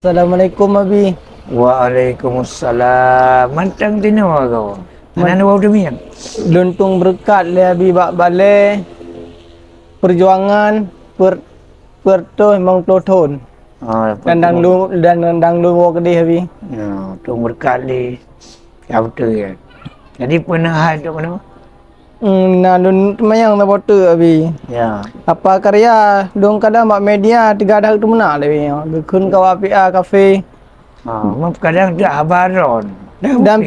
Assalamualaikum Abi. Waalaikumsalam. Mantang tino kau. Anak bau demi yang. Luntung berkat le Abi bak balik perjuangan per tu memang peloton. Dan lu wak kedih Abi. Ya, tu berkali. Ya betul ya. Jadi pernah ada mana? Nah dun mayang na foto Abi. Ya. Apa karya dong kadang bak media 3 dah tu mana le Abi. Kun kau APA kafe. Kadang dia abaron. Dan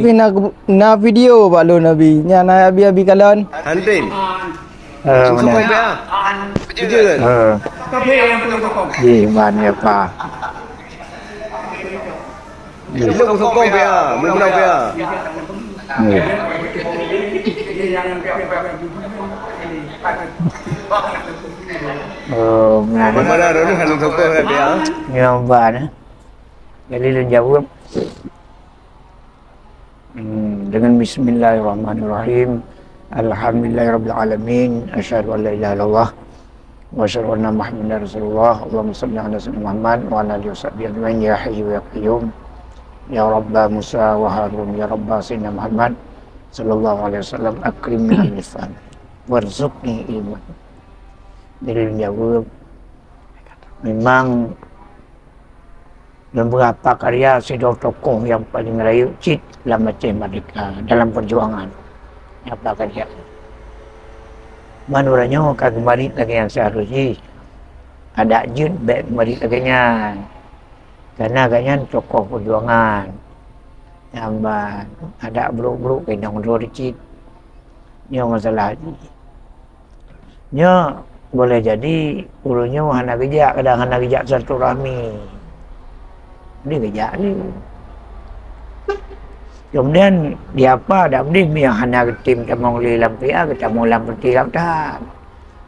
na video bak lu Nabi. Nya na Abi kalon. Hantin. Mana? PA. Kerja kan? Kafe yang perlu sokong. Di mana pak? Belum sokong PA. Belum menang PA. Mana ada ni hantu sokong kan PA? Yang mana? Jadi lu jawab. Dengan Bismillahirrahmanirrahim. Alhamdulillahirrabbilalamin. Asyhadu an la ilaha illallah wa asyhadu anna Muhammadar Rasulullah. Allahumma shalli ala sayyidina Muhammad wa ala alihi washabbihi ajmain ya hayyu ya qayyum. Ya Rabba Musa wa Harun ya Rabba sayyidina Muhammad sallallahu alaihi wasallam akrimni al-lisan warzuqni ilman. Jadi jawab memang dan beberapa karya sidor tokoh yang paling rayu cit dalam Aceh Merdeka dalam perjuangan apa karya manuranya kagemarit lagi yang seharusnya ada jud baik kemarit laginya karena agaknya tokoh perjuangan yang ada buruk-buruk kendang dua cit nya masalah nya boleh jadi urunya hana gejak kadang hana gejak satu rahmi dia kerja ni. Kemudian dia apa dah benda yang hana tim tamong li lampia kita mau lampi dah.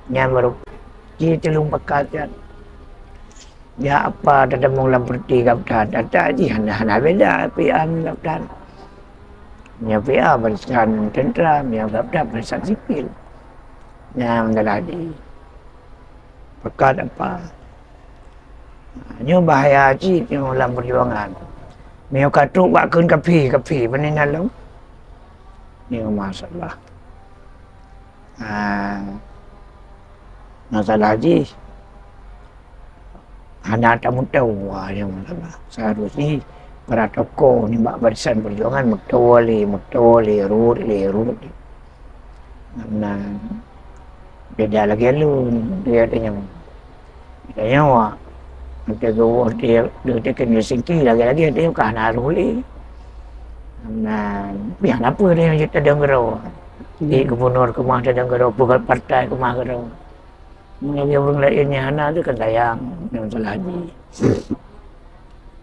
Nya baru ji telung pekat kan. Dia apa dah tamong lampi dah ada ji hana beda pian dah. Nya pia barisan tentera yang dah barisan sipil. Yang lagi pekat apa nyo bahaya ji nyo dalam perjuangan. Mio katuk bak kun kapi panen dalam. Ni masalah. Masalah ji. Ada tamu tahu yang masalah. Seharusnya para tokoh ni bak barisan perjuangan mutoli, rut. Nah, beda lagi lu dia tanya. Dia wah kita go dia kena singki lagi dia kan naruli. Nah, biar apa dia kita dengar. Di gubernur kemah dia dengar bukan partai kemah gero. Mengenai orang lainnya anak tu kan sayang yang salah ni.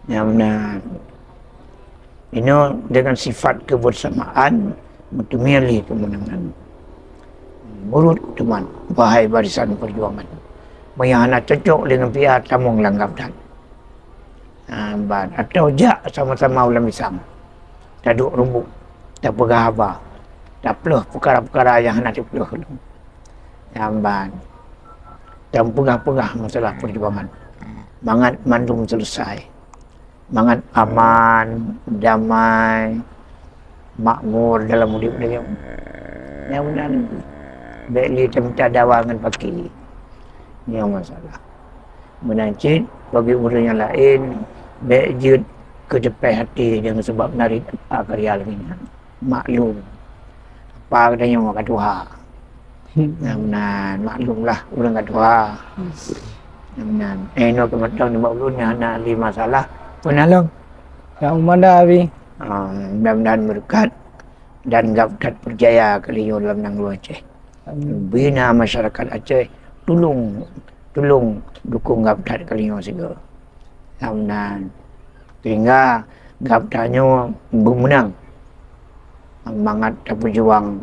Yang benar. Ini dengan sifat kebersamaan memilih kemenangan. Menurut teman, bahaya barisan perjuangan. Mayana cocok dengan pihak tamong langgap dan atau jak sama-sama ulam isam taduk rumbuk tak pegahaba tak peluh perkara-perkara yang nak dipeluh jamban dan pegah-pegah masalah perjuangan mangat mandum selesai mangat aman damai makmur dalam hidup dia yang benar baiklah tempat dawangan pagi ni yang masalah. Menancit bagi orang yang lain baik ke depan hati jangan sebab nari apa karya lagi maklum apa katanya orang kata Tuhan yang benar maklumlah orang kata Tuhan yang benar no kematang ni maklumnya anak li masalah penalong Yang mana Abi? Mudah-mudahan berkat dan gabdat berjaya kalian dalam nanglu Aceh. Bina masyarakat Aceh tolong dukung gabdat kalian juga. Mudah-mudahan sehingga gabdatnya bermenang semangat berjuang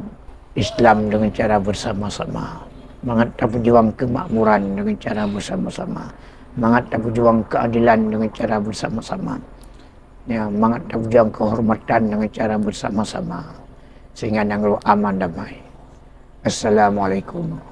Islam dengan cara bersama-sama, semangat berjuang kemakmuran dengan cara bersama-sama, semangat berjuang keadilan dengan cara bersama-sama, ya, semangat berjuang kehormatan dengan cara bersama-sama sehingga nanglu aman damai. Assalamualaikum.